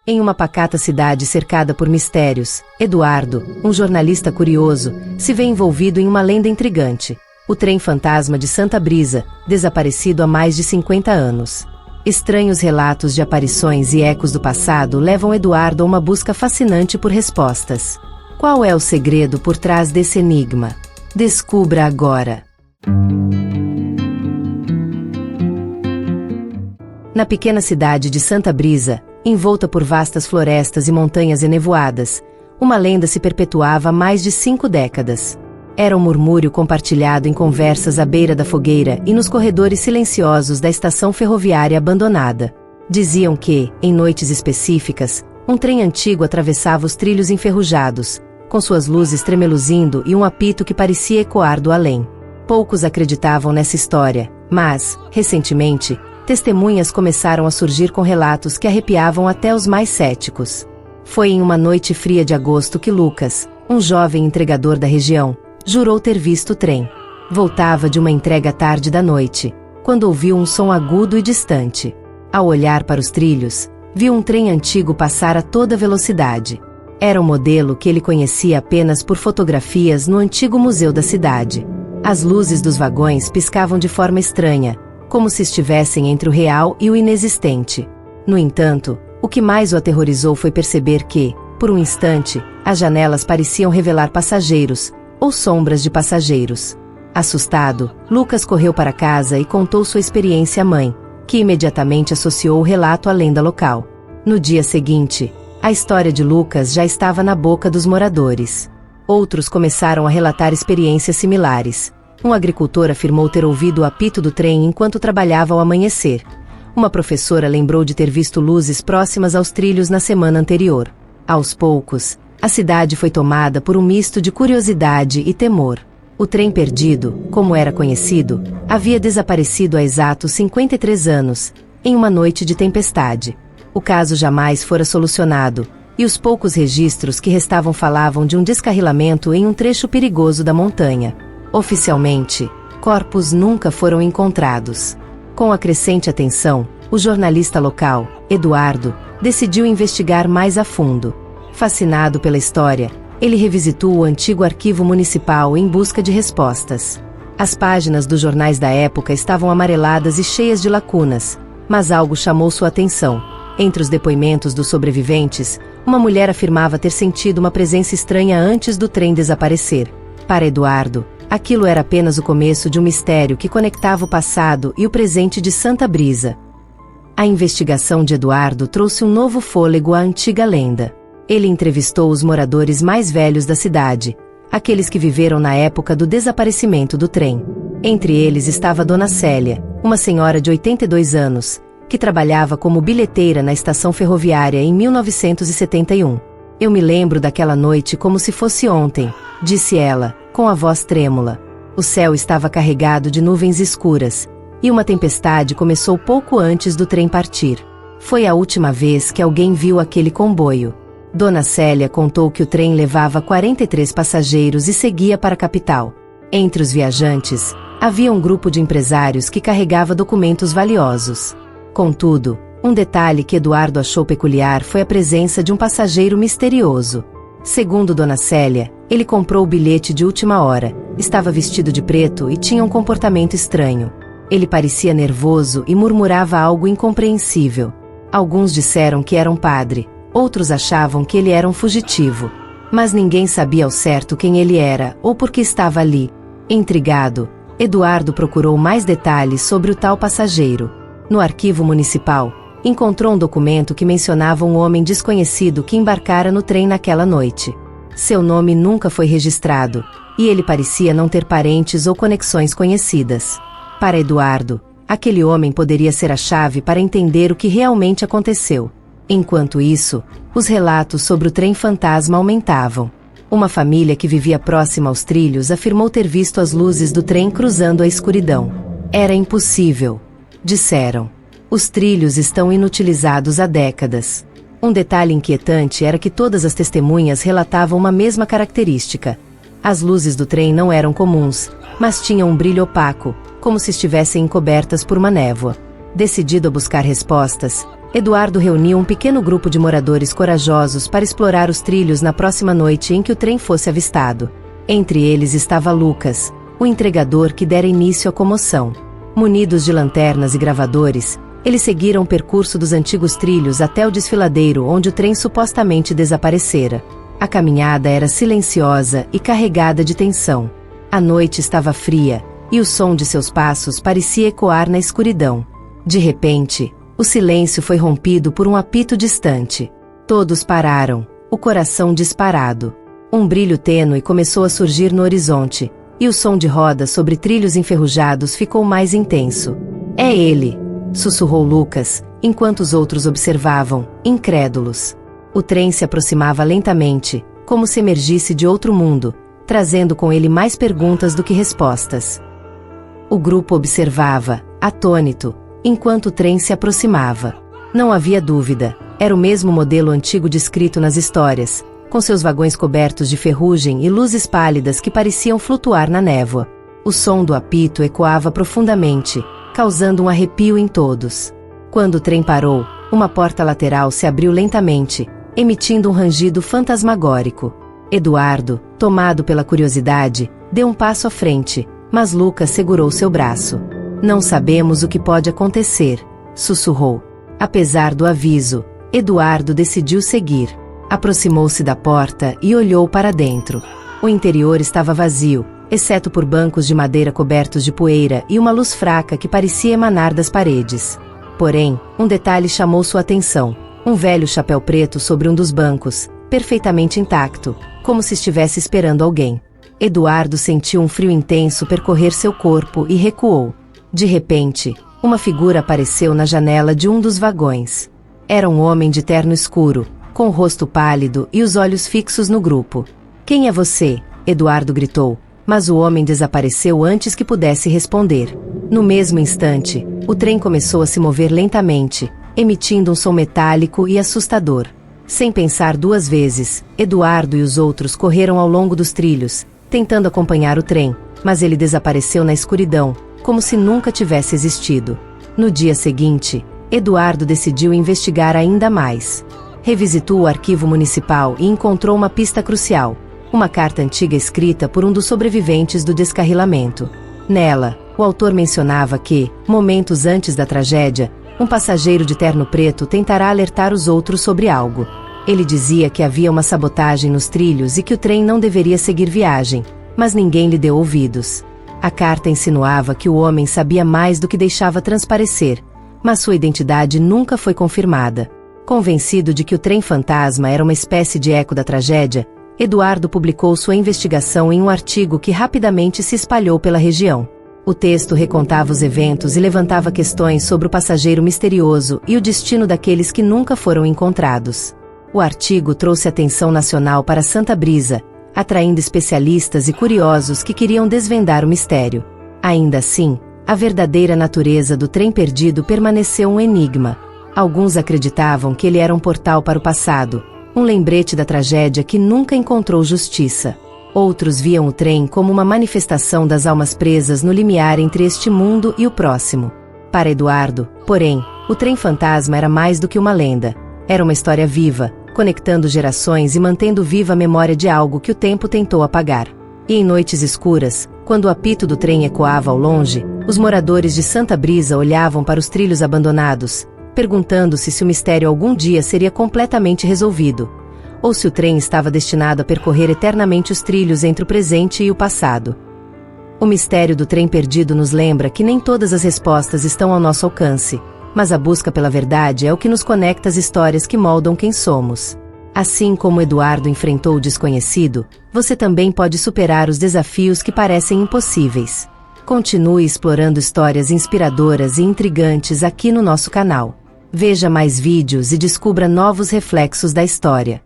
Em uma pacata cidade cercada por mistérios, Eduardo, um jornalista curioso, se vê envolvido em uma lenda intrigante. O trem fantasma de Santa Brisa, desaparecido há mais de 50 anos. Estranhos relatos de aparições e ecos do passado levam Eduardo a uma busca fascinante por respostas. Qual é o segredo por trás desse enigma? Descubra agora! Na pequena cidade de Santa Brisa, envolta por vastas florestas e montanhas enevoadas, uma lenda se perpetuava há mais de 5 décadas. Era um murmúrio compartilhado em conversas à beira da fogueira e nos corredores silenciosos da estação ferroviária abandonada. Diziam que, em noites específicas, um trem antigo atravessava os trilhos enferrujados, com suas luzes tremeluzindo e um apito que parecia ecoar do além. Poucos acreditavam nessa história, mas, recentemente, testemunhas começaram a surgir com relatos que arrepiavam até os mais céticos. Foi em uma noite fria de agosto que Lucas, um jovem entregador da região, jurou ter visto o trem. Voltava de uma entrega tarde da noite, quando ouviu um som agudo e distante. Ao olhar para os trilhos, viu um trem antigo passar a toda velocidade. Era um modelo que ele conhecia apenas por fotografias no antigo museu da cidade. As luzes dos vagões piscavam de forma estranha, como se estivessem entre o real e o inexistente. No entanto, o que mais o aterrorizou foi perceber que, por um instante, as janelas pareciam revelar passageiros, ou sombras de passageiros. Assustado, Lucas correu para casa e contou sua experiência à mãe, que imediatamente associou o relato à lenda local. No dia seguinte, a história de Lucas já estava na boca dos moradores. Outros começaram a relatar experiências similares. Um agricultor afirmou ter ouvido o apito do trem enquanto trabalhava ao amanhecer. Uma professora lembrou de ter visto luzes próximas aos trilhos na semana anterior. Aos poucos, a cidade foi tomada por um misto de curiosidade e temor. O trem perdido, como era conhecido, havia desaparecido há exatos 53 anos, em uma noite de tempestade. O caso jamais fora solucionado, e os poucos registros que restavam falavam de um descarrilamento em um trecho perigoso da montanha. Oficialmente, corpos nunca foram encontrados. Com a crescente atenção, o jornalista local, Eduardo, decidiu investigar mais a fundo. Fascinado pela história, ele revisitou o antigo arquivo municipal em busca de respostas. As páginas dos jornais da época estavam amareladas e cheias de lacunas, mas algo chamou sua atenção. Entre os depoimentos dos sobreviventes, uma mulher afirmava ter sentido uma presença estranha antes do trem desaparecer. Para Eduardo, aquilo era apenas o começo de um mistério que conectava o passado e o presente de Santa Brisa. A investigação de Eduardo trouxe um novo fôlego à antiga lenda. Ele entrevistou os moradores mais velhos da cidade, aqueles que viveram na época do desaparecimento do trem. Entre eles estava Dona Célia, uma senhora de 82 anos, que trabalhava como bilheteira na estação ferroviária em 1971. Eu me lembro daquela noite como se fosse ontem, disse ela, com a voz trêmula. O céu estava carregado de nuvens escuras, e uma tempestade começou pouco antes do trem partir. Foi a última vez que alguém viu aquele comboio. Dona Célia contou que o trem levava 43 passageiros e seguia para a capital. Entre os viajantes, havia um grupo de empresários que carregava documentos valiosos. Contudo, um detalhe que Eduardo achou peculiar foi a presença de um passageiro misterioso. Segundo Dona Célia, ele comprou o bilhete de última hora, estava vestido de preto e tinha um comportamento estranho. Ele parecia nervoso e murmurava algo incompreensível. Alguns disseram que era um padre, outros achavam que ele era um fugitivo. Mas ninguém sabia ao certo quem ele era ou por que estava ali. Intrigado, Eduardo procurou mais detalhes sobre o tal passageiro. No arquivo municipal, encontrou um documento que mencionava um homem desconhecido que embarcara no trem naquela noite. Seu nome nunca foi registrado, e ele parecia não ter parentes ou conexões conhecidas. Para Eduardo, aquele homem poderia ser a chave para entender o que realmente aconteceu. Enquanto isso, os relatos sobre o trem fantasma aumentavam. Uma família que vivia próxima aos trilhos afirmou ter visto as luzes do trem cruzando a escuridão. Era impossível, disseram. Os trilhos estão inutilizados há décadas. Um detalhe inquietante era que todas as testemunhas relatavam uma mesma característica. As luzes do trem não eram comuns, mas tinham um brilho opaco, como se estivessem encobertas por uma névoa. Decidido a buscar respostas, Eduardo reuniu um pequeno grupo de moradores corajosos para explorar os trilhos na próxima noite em que o trem fosse avistado. Entre eles estava Lucas, o entregador que dera início à comoção. Munidos de lanternas e gravadores, eles seguiram o percurso dos antigos trilhos até o desfiladeiro onde o trem supostamente desaparecera. A caminhada era silenciosa e carregada de tensão. A noite estava fria, e o som de seus passos parecia ecoar na escuridão. De repente, o silêncio foi rompido por um apito distante. Todos pararam, o coração disparado. Um brilho tênue começou a surgir no horizonte, e o som de rodas sobre trilhos enferrujados ficou mais intenso. "É ele!" sussurrou Lucas, enquanto os outros observavam, incrédulos. O trem se aproximava lentamente, como se emergisse de outro mundo, trazendo com ele mais perguntas do que respostas. O grupo observava, atônito, enquanto o trem se aproximava. Não havia dúvida, era o mesmo modelo antigo descrito nas histórias, com seus vagões cobertos de ferrugem e luzes pálidas que pareciam flutuar na névoa. O som do apito ecoava profundamente, causando um arrepio em todos. Quando o trem parou, uma porta lateral se abriu lentamente, emitindo um rangido fantasmagórico. Eduardo, tomado pela curiosidade, deu um passo à frente, mas Lucas segurou seu braço. "Não sabemos o que pode acontecer", sussurrou. Apesar do aviso, Eduardo decidiu seguir. Aproximou-se da porta e olhou para dentro. O interior estava vazio, exceto por bancos de madeira cobertos de poeira e uma luz fraca que parecia emanar das paredes. Porém, um detalhe chamou sua atenção: um velho chapéu preto sobre um dos bancos, perfeitamente intacto, como se estivesse esperando alguém. Eduardo sentiu um frio intenso percorrer seu corpo e recuou. De repente, uma figura apareceu na janela de um dos vagões. Era um homem de terno escuro, com o rosto pálido e os olhos fixos no grupo. "Quem é você?" Eduardo gritou, mas o homem desapareceu antes que pudesse responder. No mesmo instante, o trem começou a se mover lentamente, emitindo um som metálico e assustador. Sem pensar duas vezes, Eduardo e os outros correram ao longo dos trilhos, tentando acompanhar o trem, mas ele desapareceu na escuridão, como se nunca tivesse existido. No dia seguinte, Eduardo decidiu investigar ainda mais. Revisitou o arquivo municipal e encontrou uma pista crucial: uma carta antiga escrita por um dos sobreviventes do descarrilamento. Nela, o autor mencionava que, momentos antes da tragédia, um passageiro de terno preto tentará alertar os outros sobre algo. Ele dizia que havia uma sabotagem nos trilhos e que o trem não deveria seguir viagem, mas ninguém lhe deu ouvidos. A carta insinuava que o homem sabia mais do que deixava transparecer, mas sua identidade nunca foi confirmada. Convencido de que o trem fantasma era uma espécie de eco da tragédia, Eduardo publicou sua investigação em um artigo que rapidamente se espalhou pela região. O texto recontava os eventos e levantava questões sobre o passageiro misterioso e o destino daqueles que nunca foram encontrados. O artigo trouxe atenção nacional para Santa Brisa, atraindo especialistas e curiosos que queriam desvendar o mistério. Ainda assim, a verdadeira natureza do trem perdido permaneceu um enigma. Alguns acreditavam que ele era um portal para o passado, um lembrete da tragédia que nunca encontrou justiça. Outros viam o trem como uma manifestação das almas presas no limiar entre este mundo e o próximo. Para Eduardo, porém, o trem fantasma era mais do que uma lenda. Era uma história viva, conectando gerações e mantendo viva a memória de algo que o tempo tentou apagar. E em noites escuras, quando o apito do trem ecoava ao longe, os moradores de Santa Brisa olhavam para os trilhos abandonados, perguntando-se se o mistério algum dia seria completamente resolvido, ou se o trem estava destinado a percorrer eternamente os trilhos entre o presente e o passado. O mistério do trem perdido nos lembra que nem todas as respostas estão ao nosso alcance, mas a busca pela verdade é o que nos conecta às histórias que moldam quem somos. Assim como Eduardo enfrentou o desconhecido, você também pode superar os desafios que parecem impossíveis. Continue explorando histórias inspiradoras e intrigantes aqui no nosso canal. Veja mais vídeos e descubra novos reflexos da história.